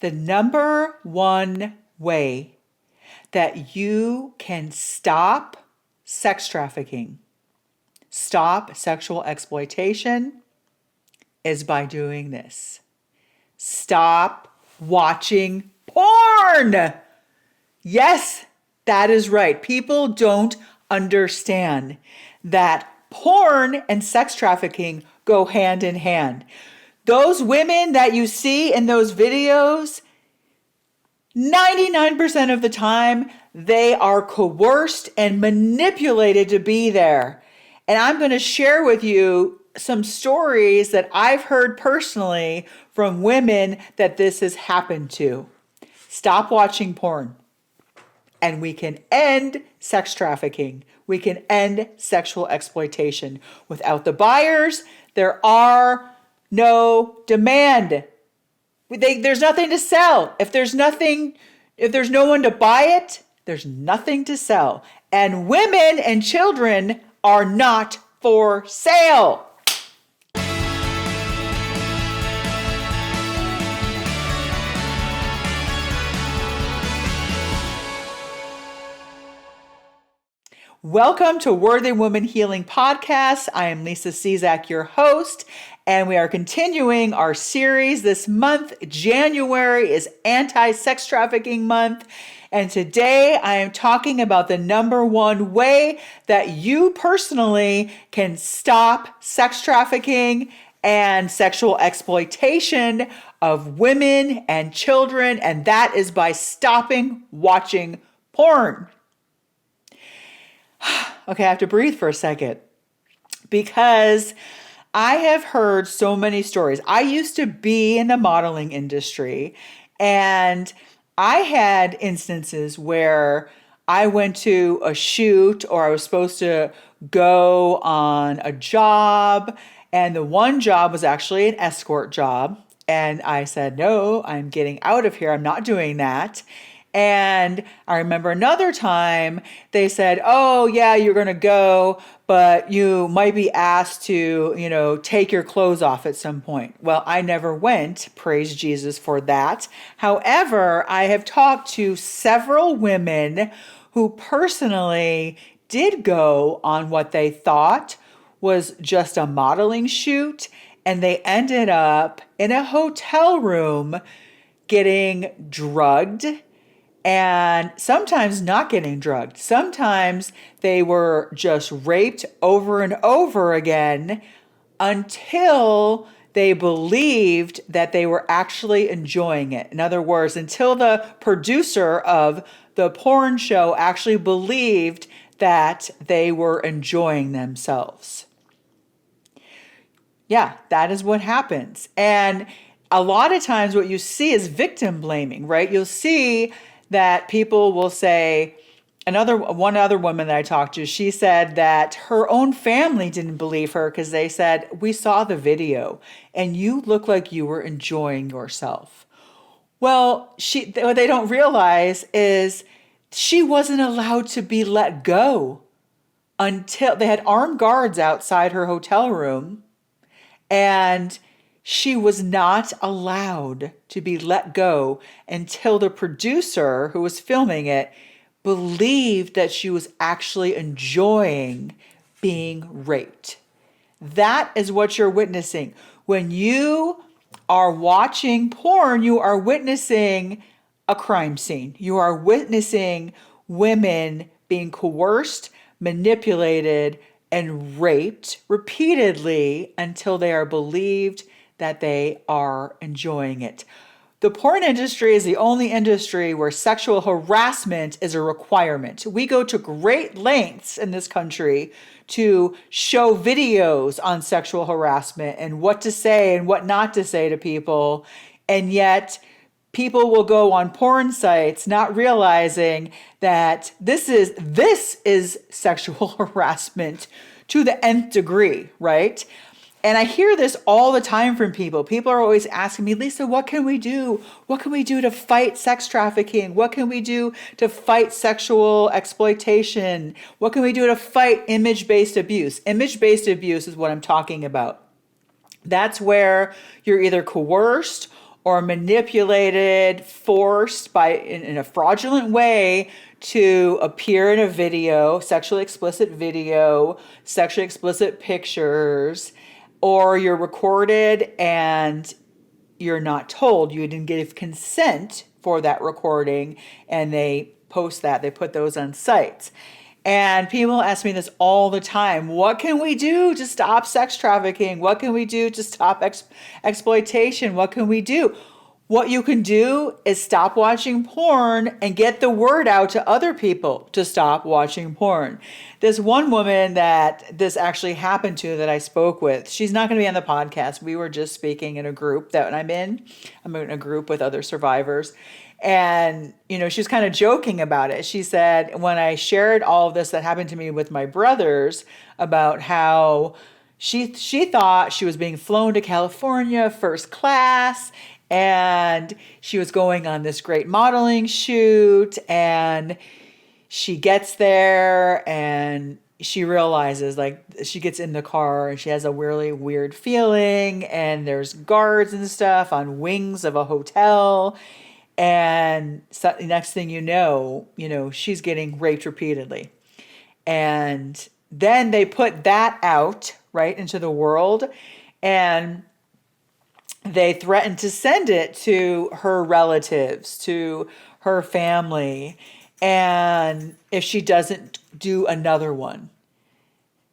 The number one way that you can stop sex trafficking, stop sexual exploitation, is by doing this. Stop watching porn. Yes, that is right. People don't understand that porn and sex trafficking go hand in hand. Those women that you see in those videos, 99% of the time, they are coerced and manipulated to be there. And I'm going to share with you some stories that I've heard personally from women that this has happened to. Stop watching porn, and we can end sex trafficking. We can end sexual exploitation. Without the buyers, there are no demand. There's nothing to sell. If there's no one to buy it, there's nothing to sell. And women and children are not for sale. Welcome to Worthy Woman Healing Podcast. I am Lisa Czak, your host, and we are continuing our series this month. January is Anti-Sex Trafficking Month, and today I am talking about the number one way that you personally can stop sex trafficking and sexual exploitation of women and children, and that is by stopping watching porn. Okay, I have to breathe for a second because I have heard so many stories. I used to be in the modeling industry, and I had instances where I went to a shoot or I was supposed to go on a job, and the one job was actually an escort job. And I said, no, I'm getting out of here. I'm not doing that. And I remember another time they said, oh yeah, you're going to go, but you might be asked to, take your clothes off at some point. Well, I never went. Praise Jesus for that. However, I have talked to several women who personally did go on what they thought was just a modeling shoot, and they ended up in a hotel room getting drugged. And sometimes not getting drugged. Sometimes they were just raped over and over again until they believed that they were actually enjoying it. In other words, until the producer of the porn show actually believed that they were enjoying themselves. Yeah, that is what happens. And a lot of times what you see is victim blaming, right? You'll see that people will say, one other woman that I talked to, she said that her own family didn't believe her because they said, we saw the video and you look like you were enjoying yourself. Well, what they don't realize is she wasn't allowed to be let go until they had armed guards outside her hotel room, and she was not allowed to be let go until the producer who was filming it believed that she was actually enjoying being raped. That is what you're witnessing. When you are watching porn, you are witnessing a crime scene. You are witnessing women being coerced, manipulated, and raped repeatedly until they are believed that they are enjoying it. The porn industry is the only industry where sexual harassment is a requirement. We go to great lengths in this country to show videos on sexual harassment and what to say and what not to say to people. And yet people will go on porn sites not realizing that this is sexual harassment to the nth degree, right? And I hear this all the time from people. People are always asking me, Lisa, what can we do? What can we do to fight sex trafficking? What can we do to fight sexual exploitation? What can we do to fight image-based abuse? Image-based abuse is what I'm talking about. That's where you're either coerced or manipulated, forced in a fraudulent way to appear in a video, sexually explicit pictures, or you're recorded and you're not told, you didn't give consent for that recording, and they post that, they put those on sites. And people ask me this all the time. What can we do to stop sex trafficking? What can we do to stop exploitation? What can we do? What you can do is stop watching porn and get the word out to other people to stop watching porn. This one woman that this actually happened to that I spoke with, she's not going to be on the podcast. We were just speaking in a group that I'm in. I'm in a group with other survivors. And, she was kind of joking about it. She said, when I shared all of this that happened to me with my brothers about how she thought she was being flown to California first class, and she was going on this great modeling shoot, and she gets there and she realizes, like, she gets in the car and she has a really weird feeling, and there's guards and stuff on wings of a hotel. And so next thing she's getting raped repeatedly. And then they put that out right into the world, and they threatened to send it to her relatives, to her family, and if she doesn't do another one.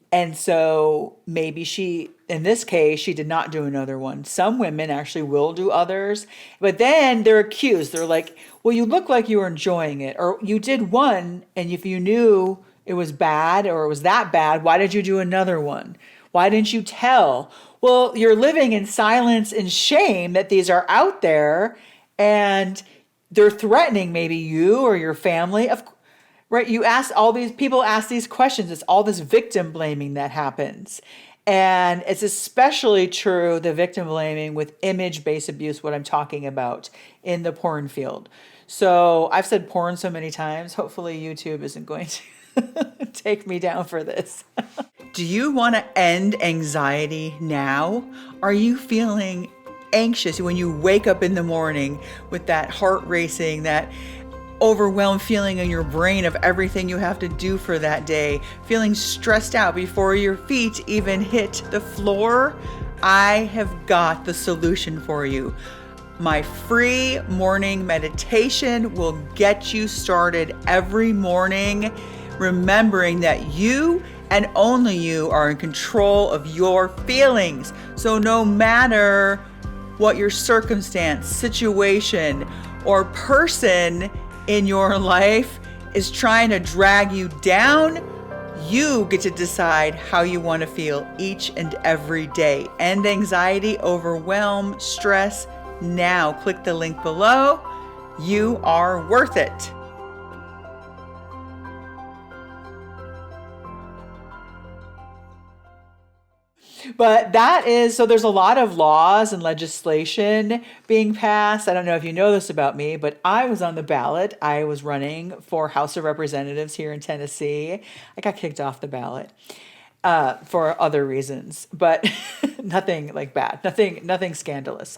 And so maybe in this case, she did not do another one. Some women actually will do others, but then they're accused. They're like, well, you look like you were enjoying it, or you did one, and if you knew it was bad or it was that bad, why did you do another one? Why didn't you tell? Well, you're living in silence and shame that these are out there, and they're threatening maybe you or your family. Right? People ask these questions. It's all this victim blaming that happens. And it's especially true, the victim blaming with image-based abuse, what I'm talking about in the porn field. So I've said porn so many times, hopefully YouTube isn't going to take me down for this. Do you want to end anxiety now? Are you feeling anxious when you wake up in the morning with that heart racing, that overwhelmed feeling in your brain of everything you have to do for that day, feeling stressed out before your feet even hit the floor? I have got the solution for you. My free morning meditation will get you started every morning, remembering that you and only you are in control of your feelings. So no matter what your circumstance, situation, or person in your life is trying to drag you down, you get to decide how you want to feel each and every day. End anxiety, overwhelm, stress now. Click the link below. You are worth it. But so there's a lot of laws and legislation being passed. I don't know if you know this about me, but I was on the ballot. I was running for House of Representatives here in Tennessee. I got kicked off the ballot for other reasons, but nothing like bad, nothing scandalous.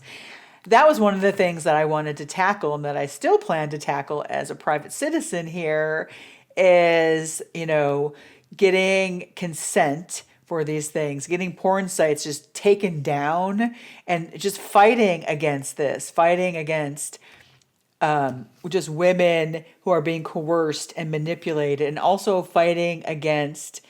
That was one of the things that I wanted to tackle, and that I still plan to tackle as a private citizen here, is, getting consent for these things, getting porn sites just taken down, and just fighting against just women who are being coerced and manipulated, and also fighting against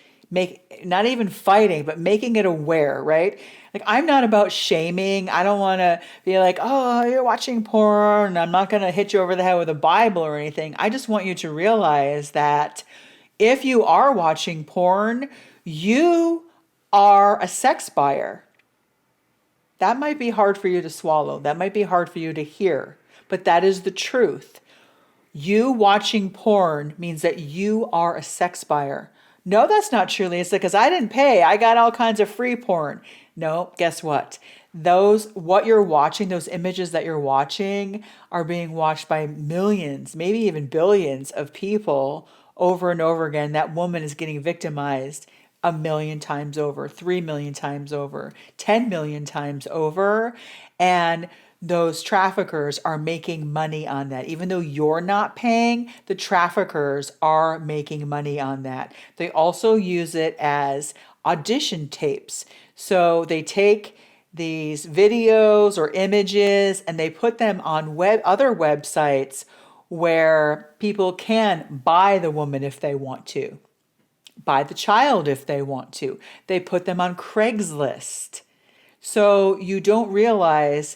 not even fighting, but making it aware, right? Like, I'm not about shaming. I don't want to be like, oh, you're watching porn. I'm not going to hit you over the head with a Bible or anything. I just want you to realize that if you are watching porn, you are a sex buyer. That might be hard for you to swallow. That might be hard for you to hear, but that is the truth. You watching porn means that you are a sex buyer. No, that's not true, Lisa, because I didn't pay. I got all kinds of free porn. No, guess what? What you're watching, those images that you're watching, are being watched by millions, maybe even billions of people over and over again. That woman is getting victimized 1 million times over, 3 million times over, 10 million times over. And those traffickers are making money on that. Even though you're not paying, the traffickers are making money on that. They also use it as audition tapes. So they take these videos or images and they put them on other websites where people can buy the woman if they want to, buy the child if they want to. They put them on Craigslist. So you don't realize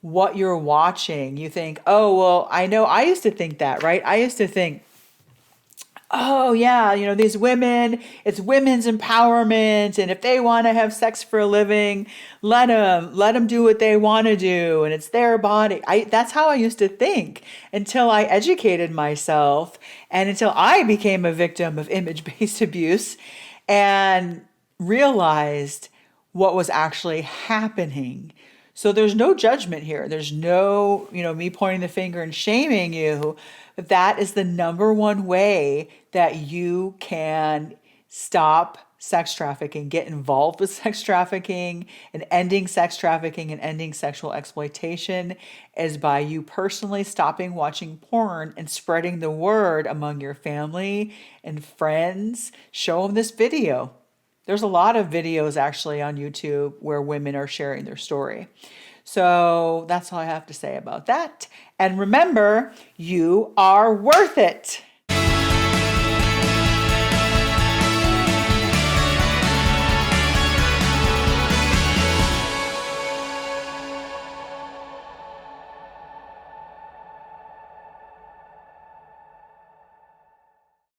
what you're watching. You think, oh, well, I know I used to think that, right? I used to think, oh, yeah, these women, it's women's empowerment. And if they want to have sex for a living, let them do what they want to do. And it's their body. That's how I used to think until I educated myself and until I became a victim of image-based abuse and realized what was actually happening. So there's no judgment here. There's no, me pointing the finger and shaming you. But that is the number one way that you can stop sex trafficking, get involved with sex trafficking and ending sex trafficking and ending sexual exploitation is by you personally stopping watching porn and spreading the word among your family and friends. Show them this video. There's a lot of videos actually on YouTube where women are sharing their story. So that's all I have to say about that. And remember, you are worth it.